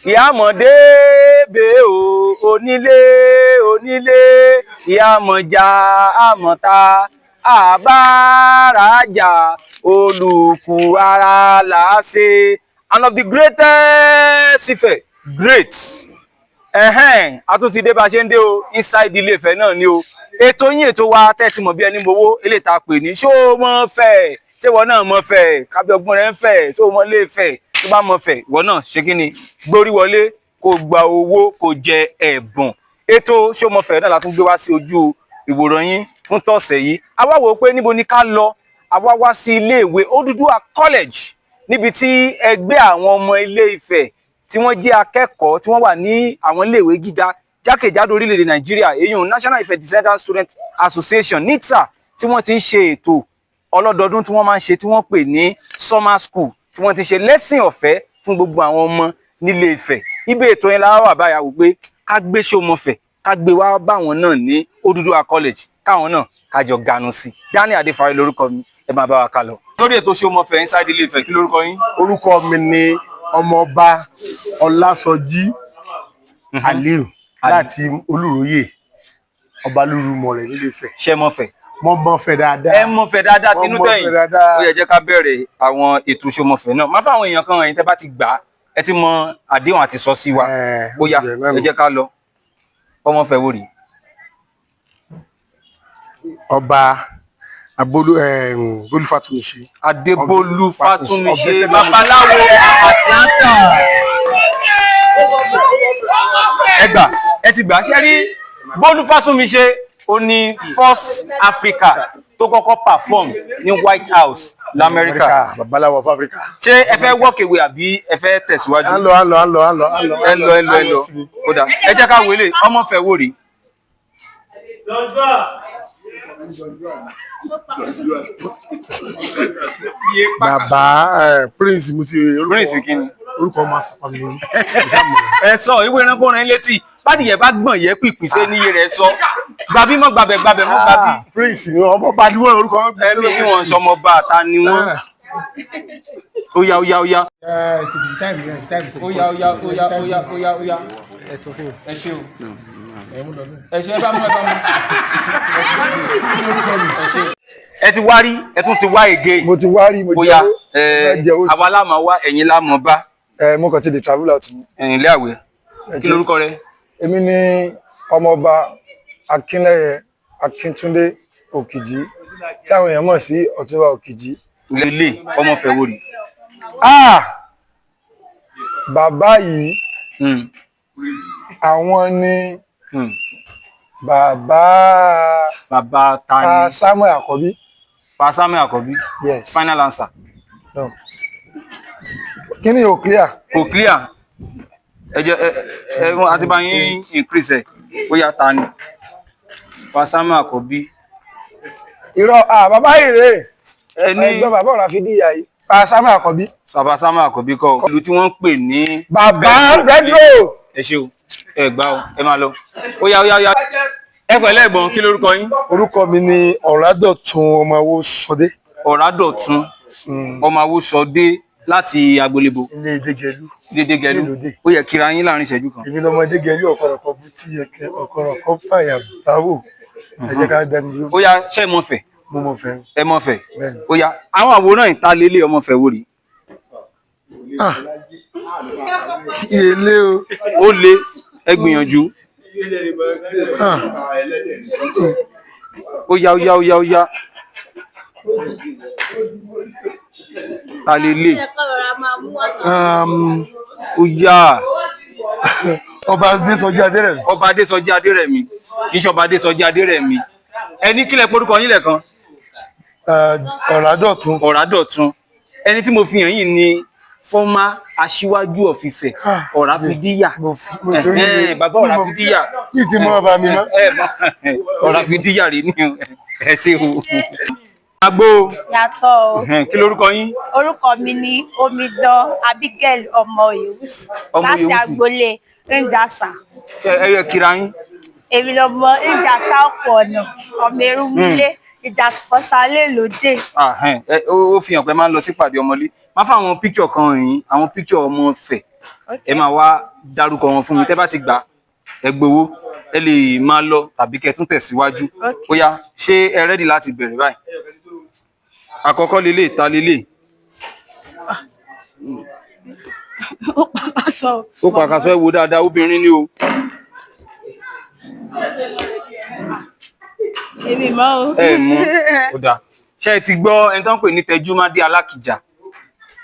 ìyàmọ̀dé bè o onílé onílé ìyàmọ̀já àmọ̀ta àbárajà olùkù ara làásè. And of the greatest Ifẹ̀ great a tún ti dé bá ṣe ń dé o inside Ilé Ifẹ̀ náà ni o. Ètò yín ètò wa tẹ́tí mọ̀ bí ẹni mowó eléyìí tá pè ní ṣó mọ́ fẹ́ ṣé wọn náà mọ́ fẹ́ kábí ọgbọ́n rẹ̀ ń fẹ́ ṣó mọ́ lè fẹ́ tó bá mọ́ fẹ́ ìwọ náà ṣe kí ni gbórí wọlé kó gba owó kó jẹ ẹ̀bùn. Ètò ṣó mọ́ fẹ́ náà la tún gbé wá sí ojú ìwòran yín fún tọ̀sẹ̀ yìí. A wá wò ó pé níbo ni ká lọ, a wá wá sí iléèwé Odùduwà College níbi tí ẹgbẹ́ àwọn ọmọ Ilé Ifẹ̀ tí wọ́n jẹ́ akẹ́kọ̀ọ́ tí wọ́n wà ní àwọn iléèwé gíga jákèjádò orílẹ̀-èdè Nàìjíríà èyí National Ife Descendants Student Association NITSA tí wọ́n ti ń ṣe ètò ọlọ́dọọdún tí wọ́n máa ń ṣe tí wọ́n pè ní summer school tí wọ́n ti ṣe lẹ́sìn ọ̀fẹ́ fún gbogbo àwọn ọmọ nílé Ifẹ̀. Ibi ètò yẹn la wà báyà wò pé ká gbé ṣó mọ́ fẹ̀ ká gbé wá báwọn náà ní Odùduwà College káwọn náà kájọ ganu sí. Daniel Adéfáyé lórúkọ mi, ẹ máa bá wa ká lọ. Lórí ètò ṣó mọ́ fẹ̀ inside Ilé Ifẹ̀ kí lórúkọ yín? Orúkọ mi ni Ọmọọba Ọlásọjí Aliu láti Olúróyè Ọbalúrúmọrẹ̀ nílé Ifẹ̀. Ṣé mọ́ fẹ̀? Mo mọ̀ fẹ́ dáadáa. Ẹ mọ̀ fẹ́ dáadáa tinú tẹ̀yìn. Ó yẹ jẹ́ ká bẹ̀rẹ̀ àwọn ètò ṣó mọ́ fẹ̀ náà. Má fáwọn èèyàn kan ẹ̀yin tẹ́ bá ti gbà ẹ ti mọ àdéhùn àti sọ sí wa. Ó yá ẹ jẹ́ ká lọ. Ọmọ fẹ́ wò rí. Ọba Bólú Fátúnmiṣe. Adébólú Fátúnmiṣe babaláwo Atlanta. Ẹ ti gbà ṣe rí Bólú Fátúnmiṣe ó ní first Africa tó kọ́kọ́ perform ní White House l'Amẹ́ríkà. Babaláwo of Africa. Ṣé ẹ fẹ́ walk away àbí ẹ fẹ́ tẹ̀síwájú? À ń lọ. Ẹ lọ. Ó dà. Ẹ jẹ́ ká wọlé ọmọ fẹ́ wò rí. Bàbá Prince mo ti Prince kí ni? Orúkọ máa sàpá mi lórí. Ẹ sọ ìwé ẹranko rẹ létí bádìyẹ bá gbọ̀n yẹ pìpín sí níye rẹ sọ gbàbí mọ́ gbàbẹ̀ mọ́ gbàbí. Prince ni Ọmọọba ni wọ́n orúkọ wọn. Ẹ̀mí ni wọ́n sọmọba àta ni wọ́n. Ó yá. Ó yá. Ẹ sọ fún ẹ ṣé o. Ẹ ṣé ẹ bá mú. Ẹ ti wá rí ẹ tún ti wá ègé. Mo ti wá rí mo jẹ́ àwa la máa wá ẹ̀yin la máa bá. Mo kàn ti dey travel out ni. Ilé àwẹ̀ kí lorúkọ rẹ? Èmi ni Ọmọọba Akínlẹ́yẹ Akíntúndé Òkìjí tí àwọn èèyàn mọ̀ sí Ọ̀túnba Òkìjí. Ilé ọmọ fẹ́ wò rí. Bàbá yìí àwọn ni bàbá ta ni? Samuel Àkọ́bí. Pa Samuel Àkọ́bí? Yes. Final answer. No. Kí ni ò clear? Kò clear. Ẹ jẹ́ àti bá yín increase ẹ̀ ó yá ta ni? Pa Samuel Àkọ́bí. Irọ́ bàbá yìí rèé. Ẹni ẹgbẹ́ bàbá Ọ̀ràfídíyà yìí. Pa Samuel Àkọ́bí. Bàbá Samuel Àkọ́bí kọ́ ìlú tí wọ́n ń pè ní Bàbá Redrow. Ẹ ṣé o, ẹ gbà o, ẹ máa lọ. Ó yá. Ẹ pẹ̀lẹ́ ẹ̀gbọ́n kí lórúkọ yín? Orúkọ mi ni Ọ̀rádọ̀tun Ọmọawósọdé. Ọ̀rádọ̀tun Ọmọawósọdé láti agbolebo. Ilé Ìdégẹlú. Ilé Ìdégẹlú. Ó yẹ kíra yín láàrin ìṣẹ́jú kan. Èmi lọmọ Ìdégẹlú ọ̀kọ̀rọ̀kọ̀ bú tí ọ̀kọ̀rọ̀kọ̀ fàyà báwò. Ẹ jẹ́ ká dẹnu yóò. Ó yá ṣé ẹ mọ̀ fẹ́? Mo mọ̀ fẹ́. Ẹ mọ̀ fẹ́? Ó yá àwọn àwòrán ìta lélẹ̀ ọmọ fẹ́ wò rí. Ilé o. Ó lé ẹ gbìyànjú. Ó yá. Ta lélẹ̀. Ó yá. Ọba Adésọjí Adérẹ̀mí. Ọba Adésọjí Adérẹ̀mí kì í ṣe Ọba Adésọjí Adérẹ̀mí. Ẹni kílẹ̀ porúkọ yín lẹ́ẹ̀kan? Ọ̀rádọ̀tun. Ẹni tí mo fi hàn yín ni former Aṣíwájú of Ifẹ̀ Ọ̀ràfídíyà. Bàbá Ọ̀ràfídíyà. Kí ti mọ́ bàbá mi mọ́? Ọ̀ràfídíyà rí ní ẹ ṣé o. Àgbo. Yàtọ̀ o. Kí lorúkọ yín? Orúkọ mi ni Omidan Abigail Ọmọyewusi láti agboolé Njasa. Ẹ yẹ kíra yín. Èmi lọmọ Njasa ọ̀pọ̀ ọ̀nà ọmọ Erúnmúlé ìjàpọ̀sálẹ̀ lóde. Ó fi hàn pé máa ń lọ sípàdé ọmọlé. Má fà àwọn píkṣọ̀ kan yìí àwọn píkṣọ̀ ọmọ Ifẹ̀ ẹ máa wá dárúkọ wọn fún mi tẹ́ bá ti gbà ẹ gbowó ẹ lè máa lọ tàbí kẹ́ tún tẹ̀síwájú ó yá ṣé ẹ rẹ́dì láti bẹ̀rẹ̀ báyìí àkọ́kọ́ lélẹ̀ ta lélẹ̀ Ó pàkàṣọ. ó pàkàṣọ ẹ wo dáadáa obìnrin ni o Èmi mọ̀ o. ẹ mú ó dáa ṣé ẹ ti gbọ́ ẹni tó ń pè ní Tẹjúmádé Alákìjà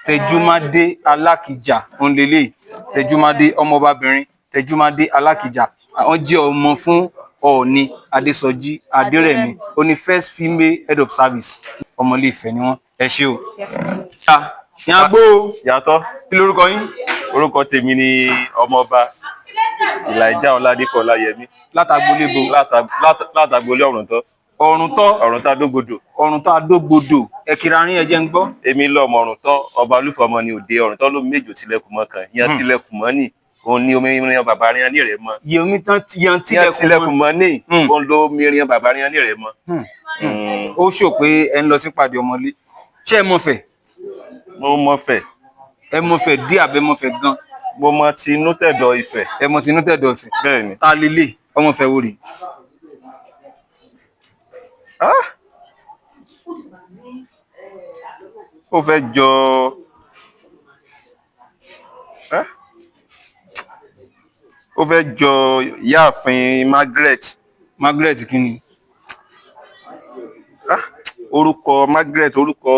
Tẹjúmádé Alákìjà òun lélẹ̀ Tẹjúmádé ọmọbabìnrin Tẹjúmádé Alákìjà àwọn jẹ́ ọmọ fún Ọọ̀ni Adésọjí Adérẹ̀mí ó ní first female head of service ọmọ Ilé-Ifẹ̀ ni wọ́n ẹ ṣé o. Ìyá gbó Yàtọ̀. kí lorúkọ yín Orúkọ tèmi ni Ọmọọba Elijah Ọládépọ̀ Ọláyẹmí. látàgbólébo Látàgbolé Ọ̀rùntọ́. Ọ̀rùntọ́ Adógodò. Ọ̀rùntọ́ Adógodò ẹ kira rin ẹ jẹ́ ń gbọ́. Èmi lọ́mọ Ọ̀rùntọ́, ọba Olúfọmọ ni òde Ọ̀rùntọ́ ló méjò tilẹ̀kùn mọ́ kan. Yan tilẹ̀kùn mọ́ ní òun ni omi rin bàbá rin ní rẹ̀ mọ́. Yèmí tán yan tilẹ̀kùn mọ́ ní òun ló omi rin bàbá rin ní rẹ̀ mọ́. Ó ṣò pé ẹ ń lọ sí pàdé ọmọlé ṣé ẹ mọ̀fẹ̀ Mo mọ fẹ̀. ẹ mọ̀fẹ̀ dí àbẹ mọ̀fẹ̀ gan Mo mọ tinú tẹ̀dọ̀ Ifẹ̀. ẹ mọ̀ tinú tẹ̀dọ̀ Ifẹ̀ Bẹ́ẹ̀ni. ta lélẹ̀ ọmọfẹ̀ wò rè Ó fẹ́ jọ ó fẹ́ jọ Ìyáàfin Margaret kini orúkọ Margaret, orúkọ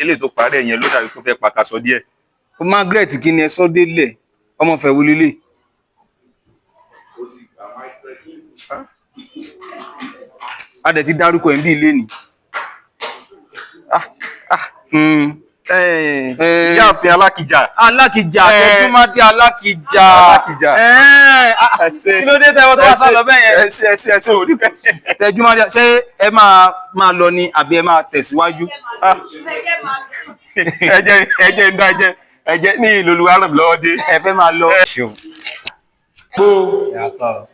eléyìí tó parí ẹ̀yẹn ló dàbí tó fẹ́ pàkàṣọ díẹ̀. Margaret kini ẹ sọ délẹ̀ ọmọfẹ̀ wò lélẹ̀ a dẹ̀ ti dárúkọ ẹ̀ ń bí ilé ni Ìyáàfin Alákìjà. Alákìjà Tẹjúmádé Alákìjà Alákìjà. Kí ló dé tẹ́wọ́ tó wá sá lọ bẹ́ẹ̀ yẹn Ẹsẹ̀ òní bẹ́ẹ̀. Tẹjúmádé ṣé ẹ máa lọ ni àbí ẹ máa tẹ̀síwájú Ẹjẹ́ ń dá ẹjẹ́ ní ìlú Olúwaràn lọ́wọ́ dé. ẹ fẹ́ máa lọ. Gbó Yàtọ̀.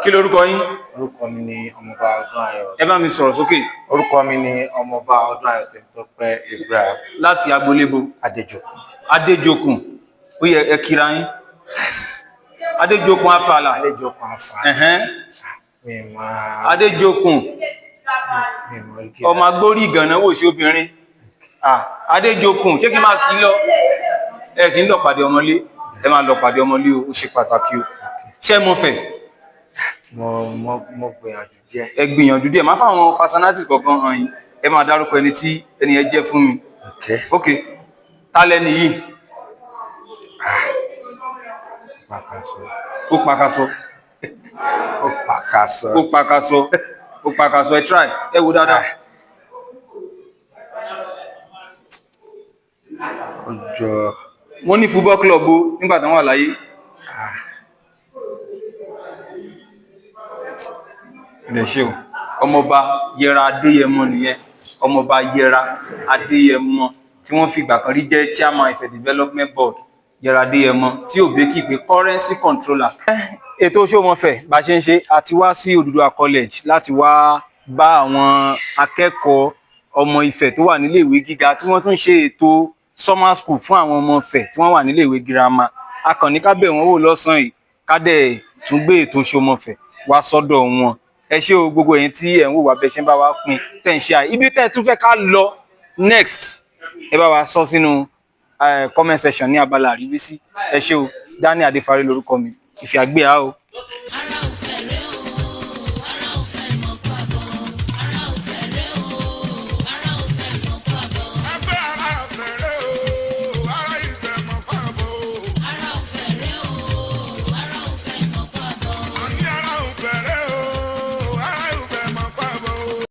kí lorúkọ yín Orúkọ mi ni Ọmọọba Ọdúnayọ̀. ẹ bá mi sọ̀rọ̀ sókè Orúkọ mi ni Ọmọọba Ọdúnayọ̀ Tèmítọ́pẹ́ Ibrahim láti agbolébo Adéjòkun. Adéjòkun ó yẹ ẹ kira yín Adéjòkun Afàlà Adéjòkun Afà. Adéjòkun ọmọ agbórí ìgànnà wò sí obìnrin Adéjòkun ṣé kí n máa kí lọ ẹ kí n lọ pàdé ọmọlé ẹ máa lọ pàdé ọmọlé o ó ṣe pàtàkì o ṣé mo fẹ́ Mo gbìyànjú díẹ̀. ẹ gbìyànjú díẹ̀ máa fáwọn personalities kọ̀ọ̀kan hàn yín ẹ máa dárúkọ ẹni tí ẹni ẹ jẹ́ fún mi ok ta lẹni yìí Pàkàṣọ. ó pàkàṣọ Ó pàkàṣọ. ó pàkàṣọ ó pàkàṣọ ẹ try ẹ wo dáadáa Ó jọ. wọ́n ní football club o nígbà tí wọ́n wà láyé ilẹ̀ ṣe o Ọmọọba Yẹra Adéyẹmọ nìyẹn Ọmọọba Yẹra Adéyẹmọ tí wọ́n fi ìgbà kan rí jẹ́ chairman Ifẹ̀ development board Yẹra Adéyẹmọ tí Òbékì pé currency controller. Ètò Ṣómọfẹ̀ bá ṣe ń ṣe àti wá sí Odùduwà college láti wá bá àwọn akẹ́kọ̀ọ́ ọmọ Ifẹ̀ tó wà nílé ìwé gíga tí wọ́n tún ṣe ètò summer school fún àwọn ọmọ Ifẹ̀ tí wọ́n wà nílé ìwé girama akànnì ká bẹ̀ wọ́n wò lọ́sàn yìí ká dẹ̀ tún gbé ètò Ṣómọfẹ̀ wá sọ́dọ̀ wọn ẹ ṣé o gbogbo ẹ̀yin tí ẹ ń wò wá bẹ ṣe ń bá wa pín tẹ́ ń ṣe ibi tẹ́ tún fẹ́ ká lọ next ẹ bá wa sọ sínú comment section ní abala àríwísí ẹ ṣé o Daniel Adéfaré lórúkọ mi Ìfẹ́ Àgbéyà o.